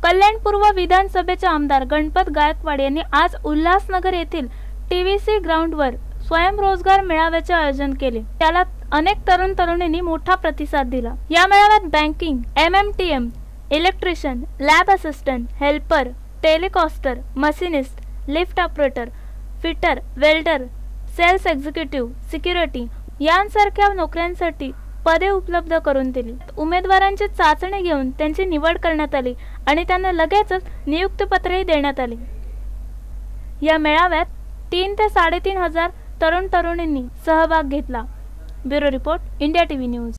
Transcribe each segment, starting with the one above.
कल्याण पूर्व विधानसभेचे आमदार गणपत गायकवाड यांनी आज उल्हासनगर येथील टीव्हीसी ग्राउंडवर स्वयंरोजगार मेळाव्याचे आयोजन केले। त्याला अनेक तरुण तरुणींनी मोठा प्रतिसाद दिला। या मेळाव्यात banking, MMTM, electrician, lab assistant, helper, टेलिकॉस्टर, machinist, lift operator, fitter, welder, sales executive, security यांसारख्या नोकऱ्यांसाठी पदे उपलब्ध करून दिली। उमेदवारांची चाचणी घेऊन त्यांची निवड करण्यात आली आणि त्यांना लगेचच नियुक्तीपत्रही देण्यात आले। या मेळाव्यात 3 ते 3.5 हजार तरुण तरुणींनी सहभाग घेतला। Bureau report, India TV news.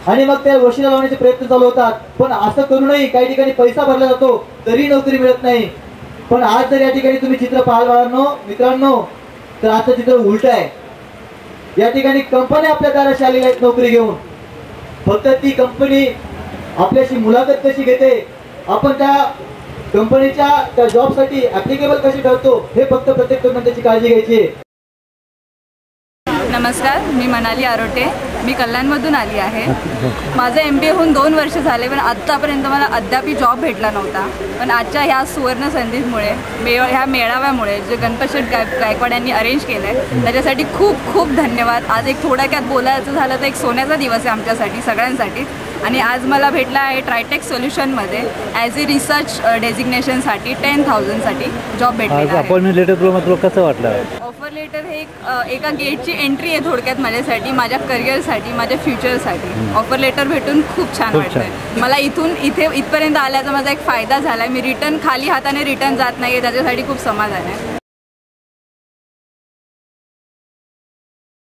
आणि मग त्या वशिला लावण्याचे प्रयत्न चालू होतात, पण असं करूनही काही ठिकाणी पैसा भरला जातो तरी नोकरी मिळत नाही। पण आज जर या ठिकाणी तुम्ही चित्र पाहाल मित्रांनो, तर आता चित्र उलट आहे। या ठिकाणी कंपन्या आपल्या दाराशी आलेल्या आहेत नोकरी घेऊन। फक्त ती कंपनी आपल्याशी मुलाखत कशी घेते, आपण त्या कंपनीच्या त्या जॉबसाठी ऍप्लिकेबल कशी ठरतो, हे फक्त प्रत्येक तरुणाची काळजी घ्यायची आहे। नमस्कार, मी मनाली आरोटे, मी कल्याणमधून आली आहे। माझं MBA होऊन 2 वर्ष झाले, पण आत्तापर्यंत मला अद्याप जॉब भेटला नव्हता। पण आजच्या ह्या सुवर्ण संधीमुळे ह्या मेळाव्यामुळे जे गणपत गायकवाड यांनी अरेंज केलं आहे त्याच्यासाठी खूप खूप धन्यवाद। आज एक थोडक्यात बोलायचं झालं तर एक सोन्याचा दिवस आहे आमच्यासाठी सगळ्यांसाठी। आणि आज मला भेटला आहे ट्रायटेक सोल्युशनमध्ये ॲज ए रिसर्च डेझिग्नेशनसाठी 10,000 साठी जॉब भेटला। अपॉइंटमेंट लेटर तुला कसं वाटलं? ऑफर लेटर हे एका गेटची एंट्री आहे थोडक्यात माझ्यासाठी, माझ्या करिअरसाठी, माझ्या फ्युचरसाठी। ऑफर लेटर भेटून खूप छान वाटतं मला। इथपर्यंत आल्याचा माझा एक फायदा झाला। मी खाली हाताने रिटर्न जात नाही, त्याच्यासाठी खूप समाधान आहे।